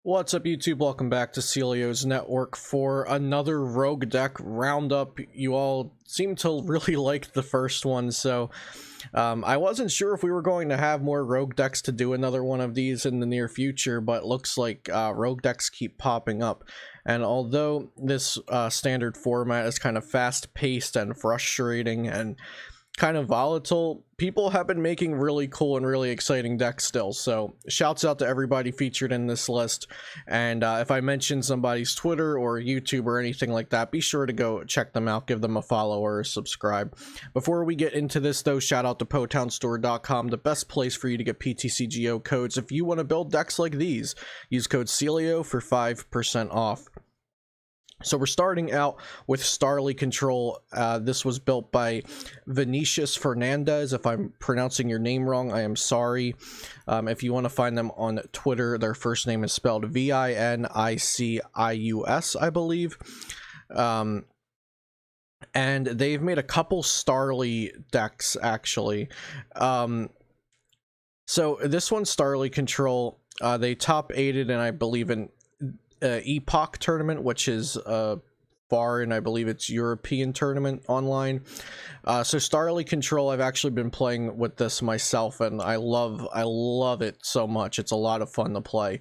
What's up, YouTube? Welcome back to Celio's Network for another Rogue Deck Roundup. You all seem to really like the first one, so I wasn't sure if we were going to have more Rogue decks to do another one of these in the near future, but looks like Rogue decks keep popping up. And although this standard format is kind of fast-paced and frustrating and kind of volatile, people have been making really cool and really exciting decks still. So shouts out to everybody featured in this list, and if I mention somebody's Twitter or YouTube or anything like that, be sure to go check them out, give them a follow or a subscribe. Before we get into this though, shout out to PotownStore.com, the best place for you to get PTCGO codes if you want to build decks like these. Use code Celio for 5% off. So we're starting out with Starly Control. This was built by Vinicius Fernandez. If I'm pronouncing your name wrong, I am sorry. If you want to find them on Twitter, their first name is spelled Vinicius, I believe. And they've made a couple Starly decks, actually. So this one's Starly Control. They top 8'd, and I believe in Epoch tournament, which is foreign, I believe it's European tournament online. So Starly Control, I've actually been playing with this myself, and I love it so much. It's a lot of fun to play.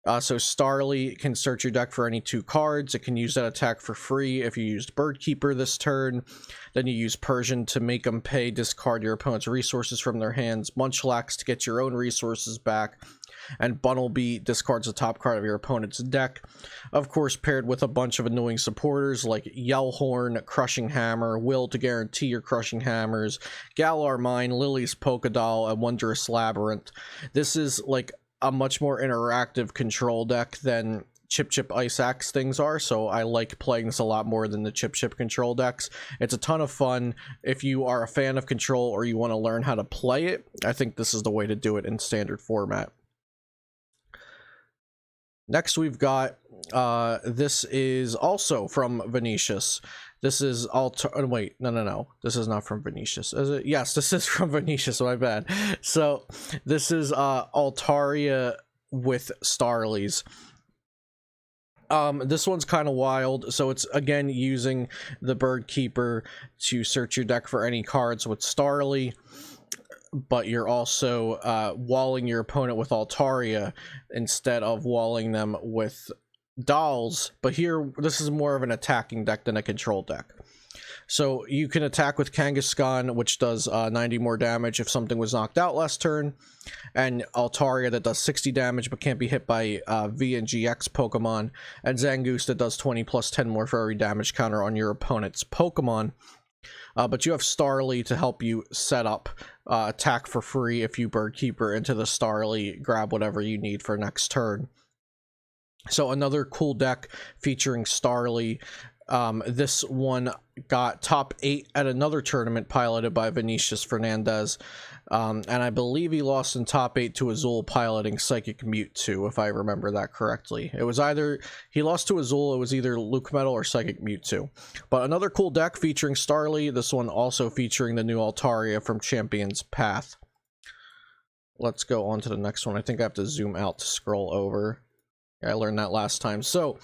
So Starly can search your deck for any 2 cards. It can use that attack for free. If you used Birdkeeper this turn, then you use Persian to make them pay, discard your opponent's resources from their hands, Munchlax to get your own resources back, and Bunnelby discards the top card of your opponent's deck. Of course, paired with a bunch of annoying supporters like Yellhorn, Crushing Hammer, Will to guarantee your Crushing Hammers, Galar Mine, Lily's Polka Doll, and Wondrous Labyrinth. This is like a much more interactive control deck than Chip Chip Ice Axe things are, so I like playing this a lot more than the Chip Chip control decks. It's a ton of fun. If you are a fan of control or you want to learn how to play it, I think this is the way to do it in standard format. Next we've got, this is also from Vinicius. This is wait, no. This is not from Vinicius, is it? Yes, this is from Vinicius, my bad. So, this is Altaria with Starlies. This one's kind of wild. So it's, again, using the Birdkeeper to search your deck for any cards with Starly, but you're also walling your opponent with Altaria instead of walling them with dolls. But here, this is more of an attacking deck than a control deck. So you can attack with Kangaskhan, which does 90 more damage if something was knocked out last turn, and Altaria that does 60 damage but can't be hit by V and GX Pokemon, and Zangoose that does 20 plus 10 more for every damage counter on your opponent's Pokemon. But you have Starly to help you set up attack for free if you Birdkeeper into the Starly, grab whatever you need for next turn. So another cool deck featuring Starly. This one got top 8 at another tournament piloted by Vinicius Fernandez, and I believe he lost in top 8 to Azul piloting Psychic Mewtwo, if I remember that correctly. It was either he lost to Azul, it was either Luke Metal or Psychic Mewtwo. But another cool deck featuring Starly, this one also featuring the new Altaria from Champion's Path. Let's go on to the next one. I think I have to zoom out to scroll over. I learned that last time. So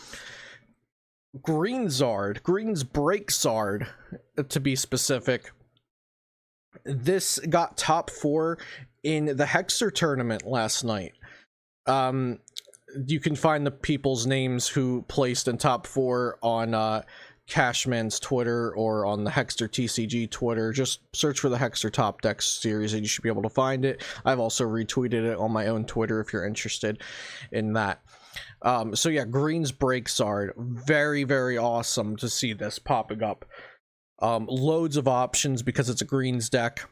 Greenzard, Brakezard to be specific. This got top 4 in the Hexer tournament last night. You can find the people's names who placed in top 4 on Cashman's Twitter or on the Hexter TCG Twitter. Just search for the Hexter Top Decks series and you should be able to find it. I've also retweeted it on my own Twitter if you're interested in that. So yeah, Green's Brakezard, very, very awesome to see this popping up. Loads of options because it's a Greens deck,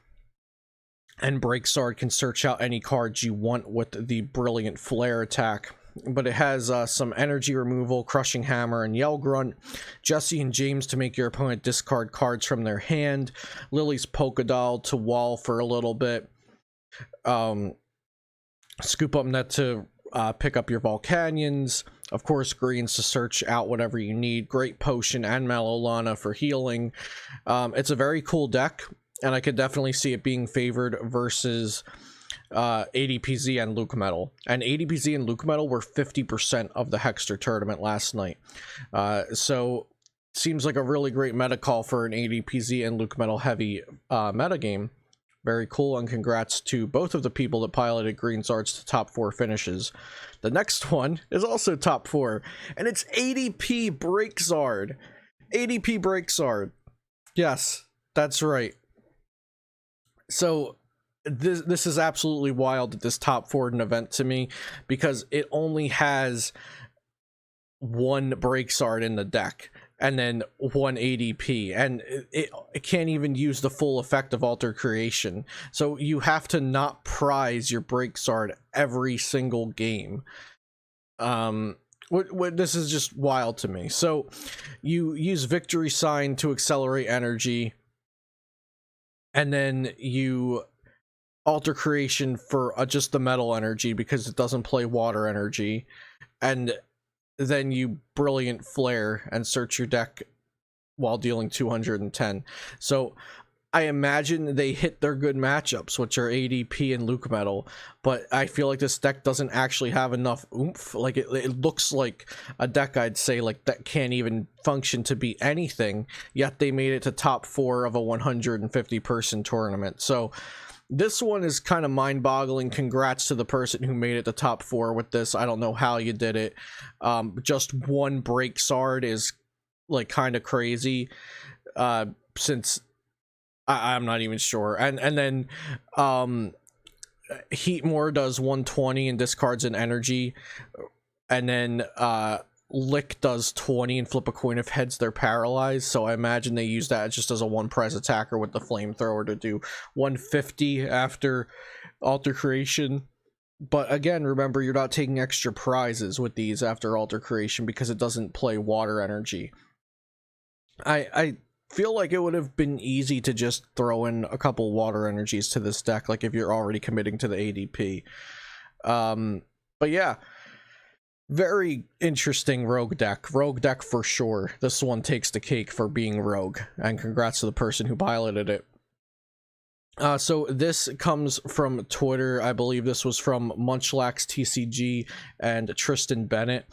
and Brakezard can search out any cards you want with the Brilliant Flare attack. But it has some energy removal, Crushing Hammer, and Yell Grunt, Jesse and James to make your opponent discard cards from their hand, Lily's Polka Doll to wall for a little bit, Scoop Up Net to pick up your Volcanions, of course Greens to search out whatever you need, Great Potion and Malolana for healing. It's a very cool deck, and I could definitely see it being favored versus ADPZ and Luke Metal, and ADPZ and Luke Metal were 50% of the Hexter tournament last night. So seems like a really great meta call for an ADPZ and Luke Metal heavy metagame. Very cool, and congrats to both of the people that piloted Greenzards to top 4 finishes. The next one is also top 4, and it's ADP Brakezard. ADP Brakezard. Yes, that's right. So this is absolutely wild that this top 4 an event to me, because it only has one Brakezard in the deck and then one ADP, and it can't even use the full effect of Alter Creation. So you have to not prize your Brakezard every single game. This is just wild to me. So you use Victory Sign to accelerate energy, and then you Alter Creation for just the metal energy because it doesn't play water energy, and then you Brilliant Flare and search your deck while dealing 210. So I imagine they hit their good matchups, which are ADP and Luke Metal, but I feel like this deck doesn't actually have enough oomph. Like it looks like a deck, I'd say, like that can't even function to beat anything, yet they made it to top 4 of a 150 person tournament. So this one is kind of mind-boggling. Congrats to the person who made it to top 4 with this. I don't know how you did it. Just one Brakezard is like kind of crazy, since I'm not even sure. And then Heatmore does 120 and discards an energy, and then Lick does 20 and flip a coin if heads they're paralyzed. So I imagine they use that just as a 1 prize attacker with the flamethrower to do 150 after Alter Creation. But again, remember, you're not taking extra prizes with these after Alter Creation because it doesn't play water energy. I feel like it would have been easy to just throw in a couple water energies to this deck, like if you're already committing to the ADP. But yeah, very interesting rogue deck for sure. This one takes the cake for being rogue, and congrats to the person who piloted it. So this comes from Twitter. I believe this was from Munchlax TCG and Tristan Bennett.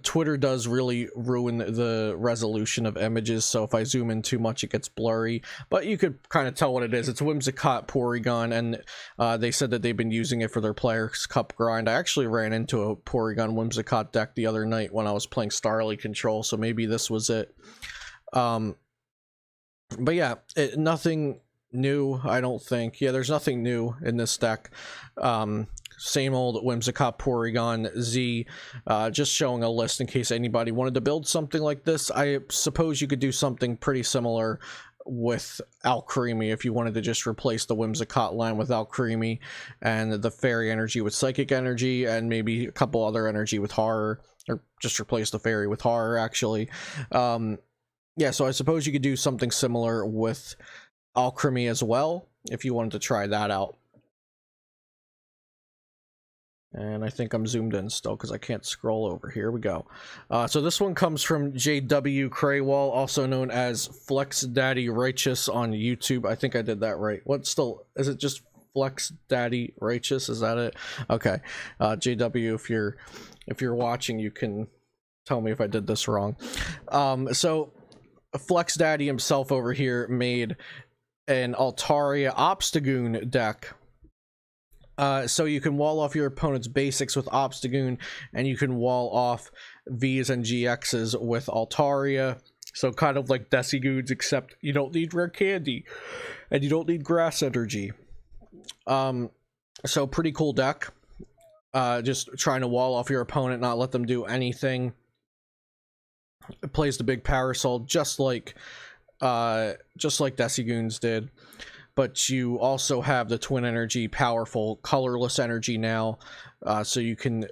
Twitter does really ruin the resolution of images, so if I zoom in too much it gets blurry, but you could kind of tell what it is. It's Whimsicott Porygon, and they said that they've been using it for their Players Cup grind. I actually ran into a Porygon Whimsicott deck the other night when I was playing Starly Control, so maybe this was it. But yeah, nothing new, I don't think. Yeah, there's nothing new in this deck. Same old Whimsicott Porygon Z, just showing a list in case anybody wanted to build something like this. I suppose you could do something pretty similar with Alcremie if you wanted to just replace the Whimsicott line with Alcremie and the Fairy energy with Psychic energy and maybe a couple other energy with Horror, or just replace the Fairy with Horror, actually. Yeah, so I suppose you could do something similar with Alcremie as well if you wanted to try that out. And I think I'm zoomed in still because I can't scroll over. Here we go. So this one comes from JW Craywall, also known as Flex Daddy Righteous on YouTube. I think I did that right. What still is it? Just Flex Daddy Righteous? Is that it? Okay. JW, if you're watching, you can tell me if I did this wrong. So Flex Daddy himself over here made an Altaria Obstagoon deck. So you can wall off your opponent's basics with Obstagoon, and you can wall off V's and GX's with Altaria. So kind of like Decigoons, except you don't need Rare Candy, and you don't need Grass Energy. So pretty cool deck. Just trying to wall off your opponent, not let them do anything. It plays the big Parasol, just like Decigoons did. But you also have the Twin Energy, powerful, colorless energy now, so you can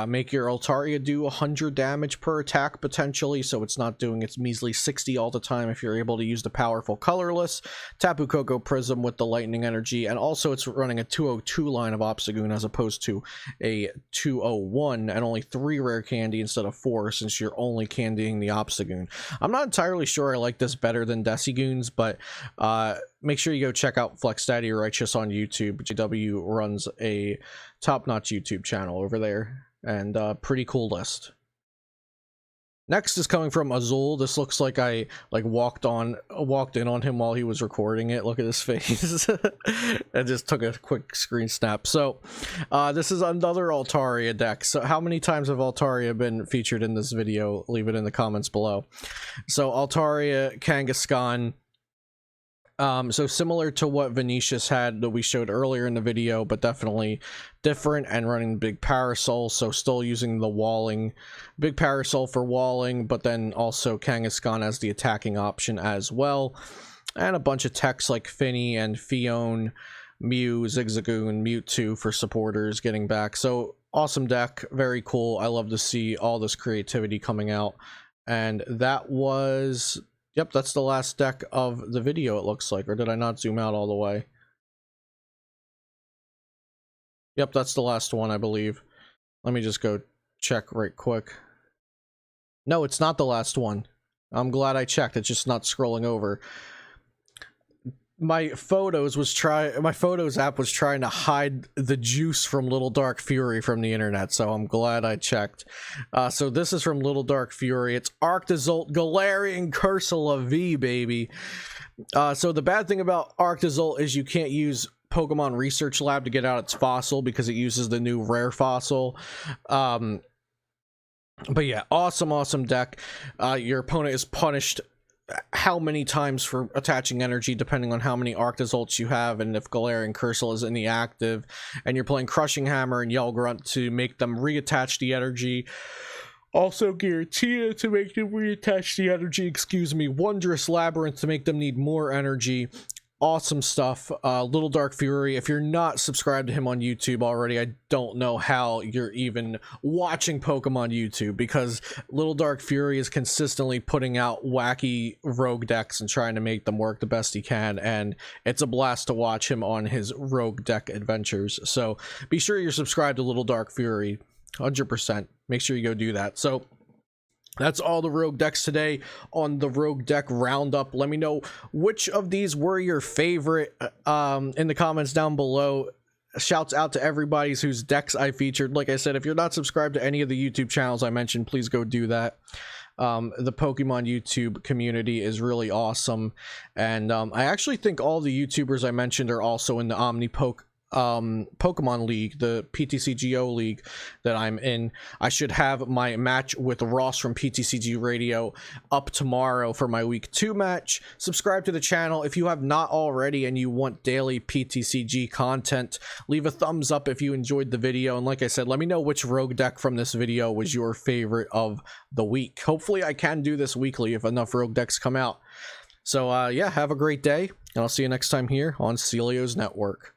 make your Altaria do 100 damage per attack, potentially, so it's not doing its measly 60 all the time if you're able to use the powerful colorless Tapu Koko Prism with the lightning energy, and also it's running a 202 line of Obstagoon as opposed to a 201, and only 3 rare candy instead of 4, since you're only candying the Obstagoon. I'm not entirely sure I like this better than Decigoons, but make sure you go check out Flex Daddy Righteous on YouTube. JW runs a top-notch YouTube channel over there, and pretty cool list. Next is coming from Azul. This looks like I walked in on him while he was recording it. Look at his face. I just took a quick screen snap. So this is another Altaria deck. So how many times have Altaria been featured in this video? Leave it in the comments below. So Altaria Kangaskhan. So similar to what Venetius had that we showed earlier in the video, but definitely different, and running big parasol, so still using the walling, big parasol for walling, but then also Kangaskhan as the attacking option as well, and a bunch of techs like Finny and Fion, Mew, Zigzagoon, Mewtwo for supporters getting back. So awesome deck, very cool. I love to see all this creativity coming out. And that was... Yep, that's the last deck of the video, it looks like. Or did I not zoom out all the way? Yep, that's the last one, I believe. Let me just go check right quick. No, it's not the last one. I'm glad I checked. It's just not scrolling over. My Photos app was trying to hide the juice from Little Dark Fury from the internet, so I'm glad I checked. So this is from Little Dark Fury. It's Arctozolt Galarian Cursula V, baby. So the bad thing about Arctozolt is you can't use Pokemon Research Lab to get out its fossil because it uses the new rare fossil. But yeah, awesome deck. Your opponent is punished how many times for attaching energy depending on how many Arctozolts you have, and if Galarian Cursor is in the active, and you're playing Crushing Hammer and Yell Grunt to make them reattach the energy. Also Giratina to make them reattach the energy, excuse me, Wondrous Labyrinth to make them need more energy. Awesome stuff. Little Dark Fury, if you're not subscribed to him on YouTube already, I don't know how you're even watching Pokemon YouTube, because Little Dark Fury is consistently putting out wacky rogue decks and trying to make them work the best he can, and it's a blast to watch him on his rogue deck adventures. So be sure you're subscribed to Little Dark Fury, 100%. Make sure you go do that. So that's all the rogue decks today on the rogue deck roundup. Let me know which of these were your favorite in the comments down below. Shouts out to everybody whose decks I featured. Like I said, if you're not subscribed to any of the YouTube channels I mentioned, please go do that. The Pokemon YouTube community is really awesome, and I actually think all the YouTubers I mentioned are also in the Pokemon League, the PTCGO League that I'm in. I should have my match with Ross from PTCG Radio up tomorrow for my week 2 match. Subscribe to the channel if you have not already and you want daily PTCG content. Leave a thumbs up if you enjoyed the video, and like I said, let me know which rogue deck from this video was your favorite of the week. Hopefully I can do this weekly if enough rogue decks come out. So yeah, have a great day, and I'll see you next time here on Celio's Network.